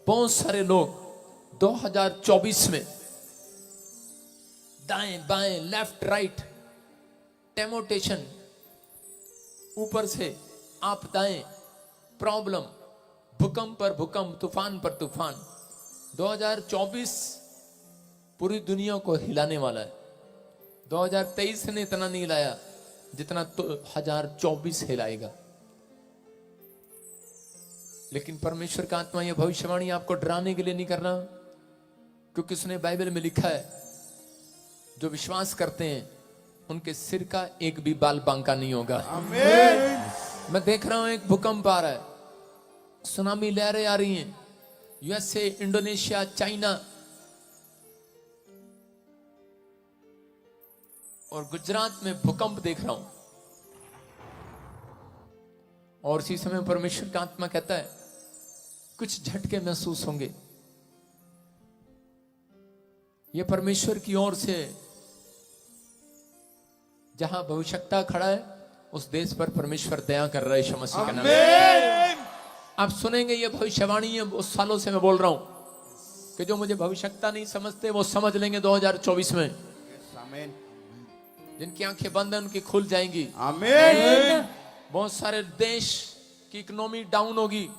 बहुत सारे लोग 2024 में दाएं बाएं लेफ्ट राइट टेमोटेशन, ऊपर से आपदाएं, प्रॉब्लम, भूकंप पर भूकंप, तूफान पर तूफान। 2024 पूरी दुनिया को हिलाने वाला है। 2023 ने इतना नहीं हिलाया जितना 2024 हिलाएगा। लेकिन परमेश्वर का आत्मा यह भविष्यवाणी आपको डराने के लिए नहीं कर रहा, क्योंकि उसने बाइबल में लिखा है जो विश्वास करते हैं उनके सिर का एक भी बाल बांका नहीं होगा। आमीन। मैं देख रहा हूं एक भूकंप आ रहा है, सुनामी लहरें आ रही हैं, यूएसए, इंडोनेशिया, चाइना और गुजरात में भूकंप देख रहा हूं। और इसी समय परमेश्वर का आत्मा कहता है कुछ झटके महसूस होंगे। यह परमेश्वर की ओर से, जहां भविष्यता खड़ा है उस देश पर परमेश्वर दया कर रहा है यीशु मसीह के नाम में। आप सुनेंगे ये भविष्यवाणी है, उस सालों से मैं बोल रहा हूं कि जो मुझे भविष्यता नहीं समझते वो समझ लेंगे 2024 में। आमीन। जिनकी आंखें बंद हैं उनकी खुल जाएंगी। आमीन। बहुत सारे देश की इकोनॉमी डाउन होगी,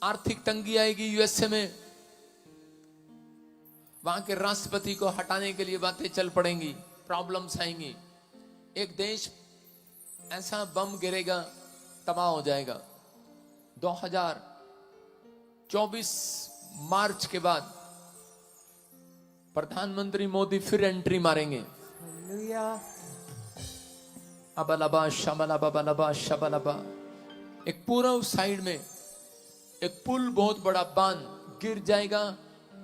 आर्थिक तंगी आएगी। यूएसए में वहां के राष्ट्रपति को हटाने के लिए बातें चल पड़ेंगी, प्रॉब्लम्स आएंगी। एक देश ऐसा बम गिरेगा, तबाह हो जाएगा। 2024 मार्च के बाद प्रधानमंत्री मोदी फिर एंट्री मारेंगे। अबलबा शबलबा बलबा शबलबा। एक पूर्व साइड में एक पुल, बहुत बड़ा बांध गिर जाएगा,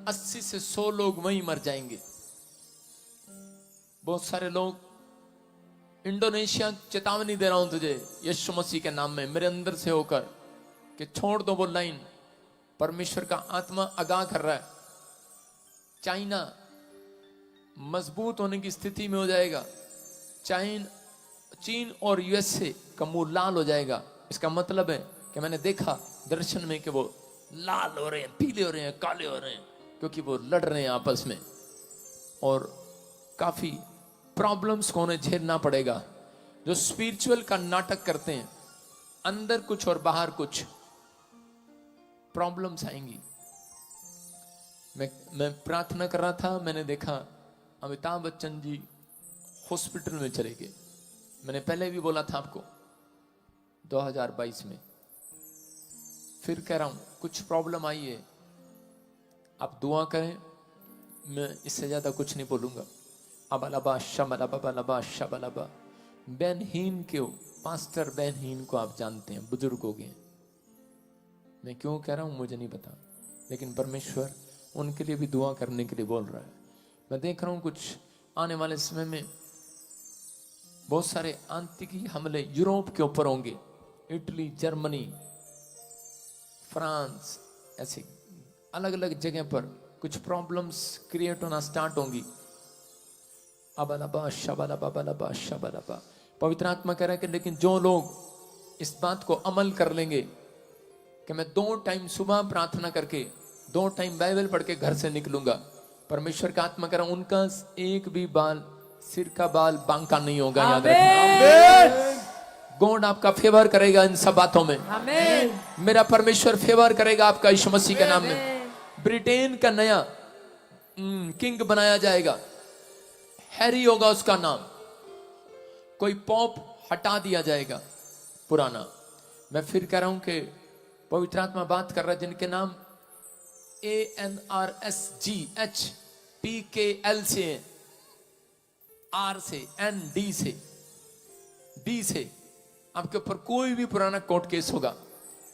80 से 100 लोग वहीं मर जाएंगे। बहुत सारे लोग, इंडोनेशिया, चेतावनी दे रहा हूं तुझे यीशु मसीह के नाम में, मेरे अंदर से होकर, कि छोड़ दो वो लाइन। परमेश्वर का आत्मा आगाह कर रहा है। चाइना मजबूत होने की स्थिति में हो जाएगा। चीन और यूएसए का मुंह लाल हो जाएगा। इसका मतलब है कि मैंने देखा दर्शन में कि वो लाल हो रहे हैं, पीले हो रहे हैं, काले हो रहे हैं, क्योंकि वो लड़ रहे हैं आपस में और काफी प्रॉब्लम्स को उन्हें झेलना पड़ेगा। जो स्पिरिचुअल का नाटक करते हैं, अंदर कुछ और बाहर कुछ, प्रॉब्लम्स आएंगी। मैं प्रार्थना कर रहा था, मैंने देखा अमिताभ बच्चन जी हॉस्पिटल में चले गए। मैंने पहले भी बोला था आपको 2022 में, फिर कह रहा हूं कुछ प्रॉब्लम आई है, आप दुआ करें। मैं इससे ज्यादा कुछ नहीं बोलूंगा। अबलबा शबलबा शबलबा। बहनहीन क्यों, पास्टर बहनहीन को आप जानते हैं, बुजुर्ग हो गए। मैं क्यों कह रहा हूं मुझे नहीं पता, लेकिन परमेश्वर उनके लिए भी दुआ करने के लिए बोल रहा है। मैं देख रहा हूं कुछ आने वाले समय में बहुत सारे आतंकी हमले यूरोप के ऊपर होंगे। इटली, जर्मनी, फ्रांस, ऐसे अलग अलग जगह पर कुछ प्रॉब्लम्स क्रिएट होना स्टार्ट होंगी। अबलबा शबलबा बलबा शबलबा। पवित्र आत्मा कह रहा है कि लेकिन जो लोग इस बात को अमल कर लेंगे कि मैं 2 टाइम सुबह प्रार्थना करके 2 टाइम बाइबल पढ़ के घर से निकलूंगा, परमेश्वर का आत्मा कह रहा है उनका एक भी बाल, सिर का बाल बांका नहीं होगा। याद रखना, गॉड आपका फेवर करेगा इन सब बातों में। मेरा परमेश्वर फेवर करेगा आपका यीशु मसीह के नाम में। ब्रिटेन का नया किंग बनाया जाएगा, हैरी होगा उसका नाम। कोई पॉप हटा दिया जाएगा पुराना। मैं फिर कह रहा हूं कि पवित्र आत्मा बात कर रहा है जिनके नाम ANRSGHPKL से, R से, ND से, D से, आपके ऊपर कोई भी पुराना कोर्ट केस होगा,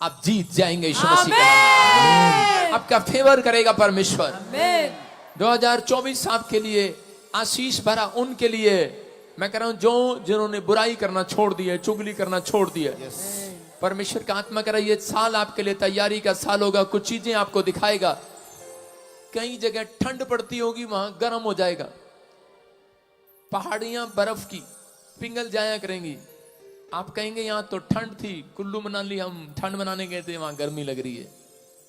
आप जीत जाएंगे यीशु मसीह के नाम में। आपका फेवर करेगा परमेश्वर। 2024 आपके लिए आशीष भरा उनके लिए मैं कह रहा हूं जो जिन्होंने बुराई करना छोड़ दी है, चुगली करना छोड़ दी है। परमेश्वर का आत्मा कह रहा है ये साल आपके लिए तैयारी का साल होगा। कुछ चीजें आपको दिखाएगा। कई जगह ठंड पड़ती होगी, वहां गर्म हो जाएगा। पहाड़ियां बर्फ की पिघल जाया करेंगी। आप कहेंगे यहां तो ठंड थी, कुल्लू मनाली हम ठंड मनाने गए थे, वहां गर्मी लग रही है।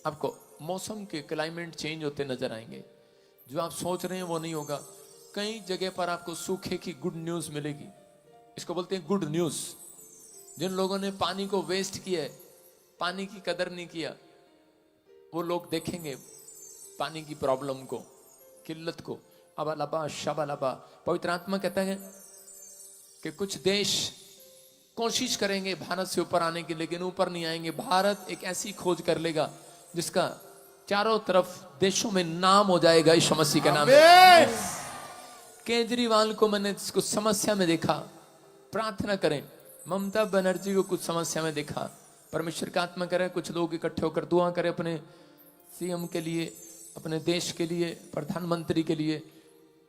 आपको मौसम के क्लाइमेट चेंज होते नजर आएंगे। जो आप सोच रहे हैं वो नहीं होगा। कई जगह पर आपको सूखे की गुड न्यूज मिलेगी। इसको बोलते हैं गुड न्यूज। जिन लोगों ने पानी को वेस्ट किया है, पानी की कदर नहीं किया, वो लोग देखेंगे पानी की प्रॉब्लम को, किल्लत को। अबालबा शबालबा। पवित्र आत्मा कहता है कि कुछ देश कोशिश करेंगे भारत से ऊपर आने की, लेकिन ऊपर नहीं आएंगे। भारत एक ऐसी खोज कर लेगा जिसका चारों तरफ देशों में नाम हो जाएगा यीशु मसीह के नाम में। केजरीवाल को मैंने कुछ समस्या में देखा, प्रार्थना करें। ममता बनर्जी को कुछ समस्या में देखा, परमेश्वर का आत्मा करे कुछ लोग इकट्ठे होकर दुआ करें अपने सीएम के लिए, अपने देश के लिए, प्रधानमंत्री के लिए।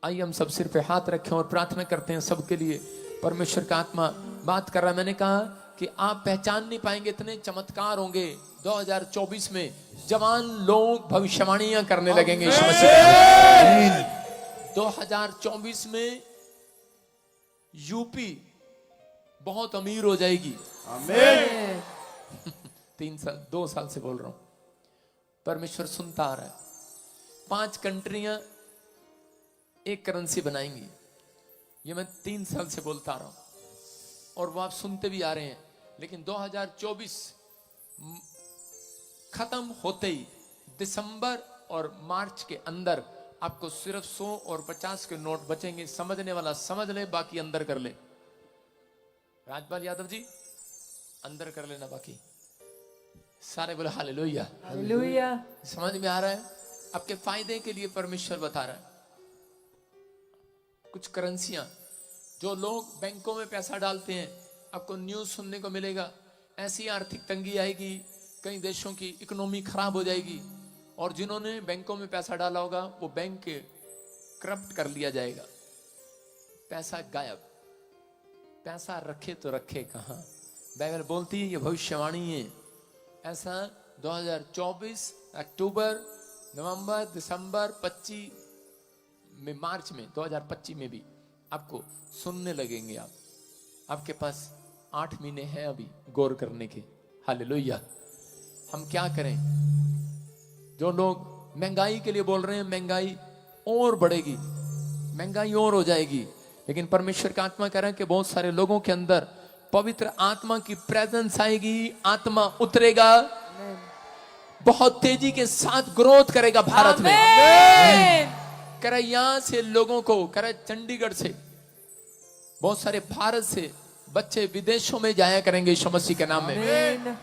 आइए हम सब सिर पे हाथ रखें और प्रार्थना करते हैं सबके लिए। परमेश्वर का आत्मा बात कर रहा है। मैंने कहा कि आप पहचान नहीं पाएंगे, इतने चमत्कार होंगे 2024 में। जवान लोग भविष्यवाणियां करने लगेंगे यीशु मसीह। 2024 में यूपी बहुत अमीर हो जाएगी। आमीन। 2 साल से बोल रहा हूं, परमेश्वर सुनता आ रहा है। 5 कंट्रियां एक करेंसी बनाएंगी, ये मैं 3 साल से बोलता आ रहा हूं और वो आप सुनते भी आ रहे हैं। लेकिन 2024 खत्म होते ही दिसंबर और मार्च के अंदर आपको सिर्फ 100 और 50 के नोट बचेंगे। समझने वाला समझ ले, बाकी अंदर कर ले। राजपाल यादव जी अंदर कर लेना, बाकी सारे बोले हालेलुया हालेलुया। समझ में आ रहा है? आपके फायदे के लिए परमेश्वर बता रहा है। कुछ करेंसियां, जो लोग बैंकों में पैसा डालते हैं, आपको न्यूज सुनने को मिलेगा ऐसी आर्थिक तंगी आएगी, कई देशों की इकोनॉमी खराब हो जाएगी और जिन्होंने बैंकों में पैसा डाला होगा वो बैंक के करप्ट कर लिया जाएगा। पैसा गायब। पैसा रखे तो रखे कहां? बाइबल बोलती है, ये भविष्यवाणी है। ऐसा 2024 अक्टूबर, नवंबर, दिसंबर, 25 में, मार्च में, 2025 में भी आपको सुनने लगेंगे। आपके पास 8 महीने हैं अभी गौर करने के। हालेलुया। हम क्या करें? जो लोग महंगाई के लिए बोल रहे हैं, महंगाई और बढ़ेगी, महंगाई और हो जाएगी, लेकिन परमेश्वर का आत्मा कह रहा है कि बहुत सारे लोगों के अंदर पवित्र आत्मा की प्रेजेंस आएगी, आत्मा उतरेगा, बहुत तेजी के साथ ग्रोथ करेगा भारत में। कह रहा यहां से लोगों को, कह रहा चंडीगढ़ से बहुत सारे भारत से बच्चे विदेशों में जाया करेंगे यीशु मसीह के नाम में।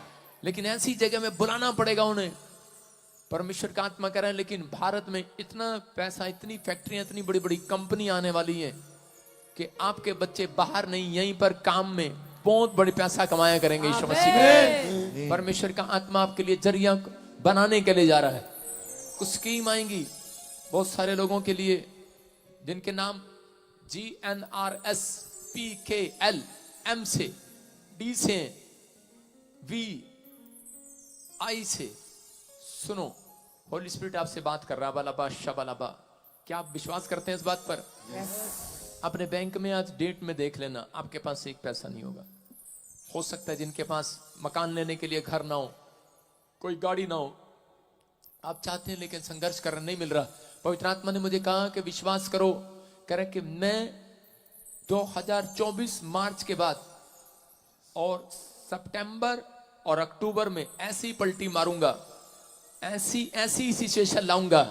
लेकिन ऐसी जगह में बुलाना पड़ेगा उन्हें। परमेश्वर का आत्मा कह रहा है लेकिन भारत में इतना पैसा, इतनी फैक्ट्रियां, इतनी बड़ी बड़ी कंपनी आने वाली है कि आपके बच्चे बाहर नहीं, यहीं पर काम में बहुत बड़े पैसा कमाया करेंगे यीशु मसीह के। परमेश्वर का आत्मा आपके लिए जरिया बनाने के लिए जा रहा है। कुछ स्कीम आएंगी बहुत सारे लोगों के लिए जिनके नाम GNRS PKL M से, D से, VI से। सुनो, होली स्पिरिट आपसे बात कर रहा। बालाबा शबालाबा। क्या आप विश्वास करते हैं इस बात पर? अपने बैंक में आज डेट में देख लेना, आपके पास एक पैसा नहीं होगा। हो सकता है जिनके पास मकान लेने के लिए घर ना हो, कोई गाड़ी ना हो, आप चाहते हैं लेकिन संघर्ष कर नहीं मिल रहा। पवित्र आत्मा ने मुझे कहा कि विश्वास करो, कह रहे कि मैं 2024 मार्च के बाद और सितंबर और अक्टूबर में ऐसी पलटी मारूंगा, ऐसी सिचुएशन लाऊंगा,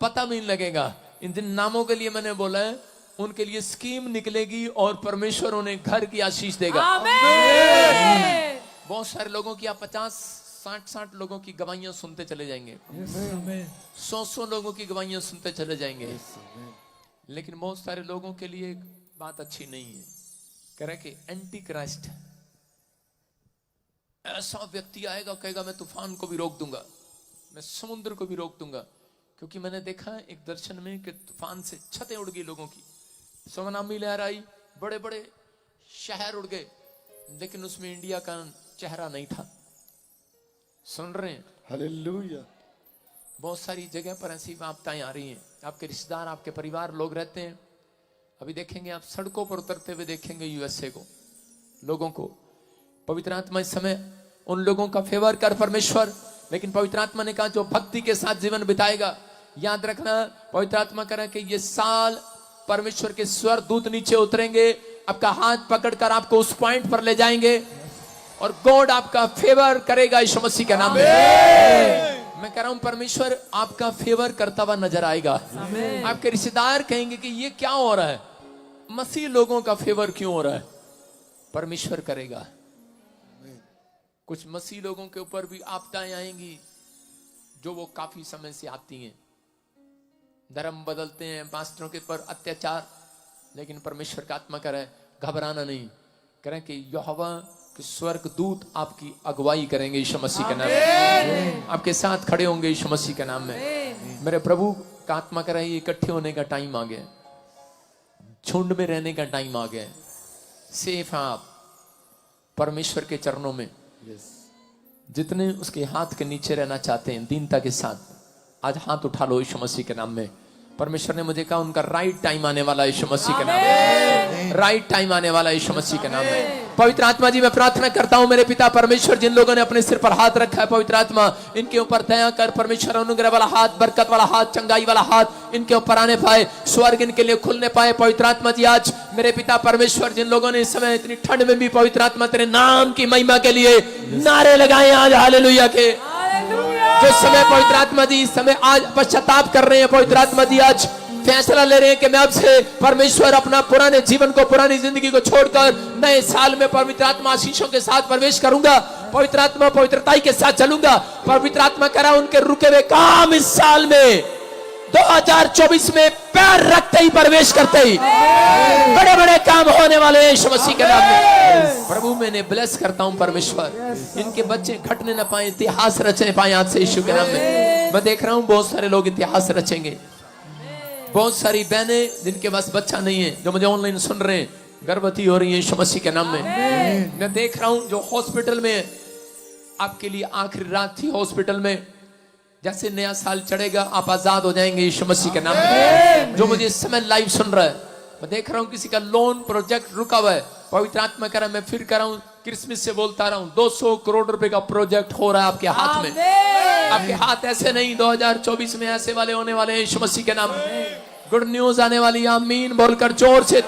पता भी नहीं लगेगा। इन जिन नामों के लिए मैंने बोला है उनके लिए स्कीम निकलेगी और परमेश्वर उन्हें घर की आशीष देगा। आमीन। बहुत सारे लोगों की आप 50-60 लोगों की गवाहियां सुनते चले जाएंगे, 100 लोगों की गवाहियां सुनते चले जाएंगे। लेकिन बहुत सारे लोगों के लिए एक बात अच्छी नहीं है। कह रहे कि एंटी क्राइस्ट ऐसा व्यक्ति आएगा, कहेगा मैं तूफान को भी रोक दूंगा, मैं समुद्र को भी रोक दूंगा। क्योंकि मैंने देखा एक दर्शन में कि तूफान से छतें उड़ गई लोगों की, सुनामी लहर आई, बड़े बड़े शहर उड़ गए, लेकिन उसमें इंडिया का चेहरा नहीं था। सुन रहे हैं? हालेलुया। बहुत सारी जगह पर ऐसी आपदाएं आ रही हैं। आपके रिश्तेदार, आपके परिवार लोग रहते हैं, अभी देखेंगे आप सड़कों पर उतरते हुए देखेंगे यूएसए को, लोगों को। पवित्र आत्मा इस समय उन लोगों का फेवर कर परमेश्वर, लेकिन पवित्र आत्मा ने कहा जो भक्ति के साथ जीवन बिताएगा, याद रखना पवित्र आत्मा कह रहा है कि ये साल परमेश्वर के स्वर्गदूत नीचे उतरेंगे, आपका हाथ पकड़कर आपको उस पॉइंट पर ले जाएंगे और गॉड आपका फेवर करेगा यीशु मसीह के नाम में। मैं कह रहा हूं परमेश्वर आपका फेवर करता हुआ नजर आएगा। आपके रिश्तेदार कहेंगे कि ये क्या हो रहा है, मसीह लोगों का फेवर क्यों हो रहा है? परमेश्वर करेगा। कुछ मसीह लोगों के ऊपर भी आपदाएं आएंगी जो वो काफी समय से आती हैं। धर्म बदलते हैं, पास्टरों के ऊपर अत्याचार, लेकिन परमेश्वर का आत्मा कह रहा है घबराना नहीं। कह रहे हैं कि यहोवा के स्वर्गदूत आपकी अगुवाई करेंगे यीशु मसीह के नाम में, आपके साथ खड़े होंगे यीशु मसीह के नाम में। मेरे प्रभु का आत्मा कह रहा है इकट्ठे होने का टाइम आ गया, झुंड में रहने का टाइम आ गया। सेफ हैं आप परमेश्वर के चरणों में। जितने उसके हाथ के नीचे रहना चाहते हैं दीनता के साथ, आज हाथ उठा लो यीशु मसीह के नाम में। परमेश्वर ने मुझे कहा उनका राइट टाइम आने वाला है यीशु मसीह के नाम में, राइट टाइम आने वाला है यीशु मसीह के नाम में। पवित्र आत्मा जी मैं प्रार्थना करता हूं मेरे पिता परमेश्वर, जिन लोगों ने अपने सिर पर हाथ रखा है पवित्र आत्मा इनके ऊपर दया कर परमेश्वर, अनुग्रह वाला हाथ, बरकत वाला हाथ, चंगाई वाला हाथ इनके ऊपर आने पाए, स्वर्ग इनके लिए खुलने पाए। पवित्र आत्मा जी आज मेरे पिता परमेश्वर, जिन लोगों ने इस समय इतनी ठंड में भी पवित्र आत्मा तेरे नाम की महिमा के लिए नारे लगाए आज हालेलुया के, जो समय पवित्र आत्मा जी इस समय आज पश्चाताप कर रहे हैं, पवित्र आत्मा जी आज फैसला ले रहे हैं कि मैं अब से परमेश्वर अपना पुराने जीवन को, पुरानी जिंदगी को छोड़कर नए साल में पवित्र आत्मा आशीषों के साथ प्रवेश करूंगा, पवित्र आत्मा पवित्रताई के साथ चलूंगा। पवित्र आत्मा कह रहा है उनके रुके हुए काम इस साल में 2024 में पैर रखते ही, प्रवेश करते ही बड़े बड़े काम होने वाले हैं यीशु मसीह के नाम में। प्रभु मैंने ब्लेस करता हूं परमेश्वर, इनके बच्चे घटने न पाए, इतिहास रचने पाए आज से यीशु के नाम में। मैं देख रहा हूं बहुत सारे लोग इतिहास रचेंगे, बहुत सारी बहनें जिनके पास बच्चा नहीं है जो मुझे ऑनलाइन सुन रहे हैं गर्भवती हो रही है यीशु मसीह के नाम में। मैं देख रहा हूं जो हॉस्पिटल में आपके लिए आखिरी रात थी हॉस्पिटल में, जैसे नया साल चढ़ेगा आप आजाद हो जाएंगे यीशु मसीह के नाम में। जो मुझे इस समय लाइव सुन रहा है, मैं देख रहा हूं किसी का लोन प्रोजेक्ट रुका हुआ है, पवित्र आत्मा कह रहा है मैं फिर कर रहा हूं, क्रिसमस से बोलता रहा हूं 200 करोड़ रुपए का प्रोजेक्ट हो रहा है आपके हाथ में। आपके हाथ ऐसे नहीं, 2024 में ऐसे वाले होने वाले हैं यीशु मसीह के नाम में। गुड न्यूज आने वाली, आमीन बोलकर जोर से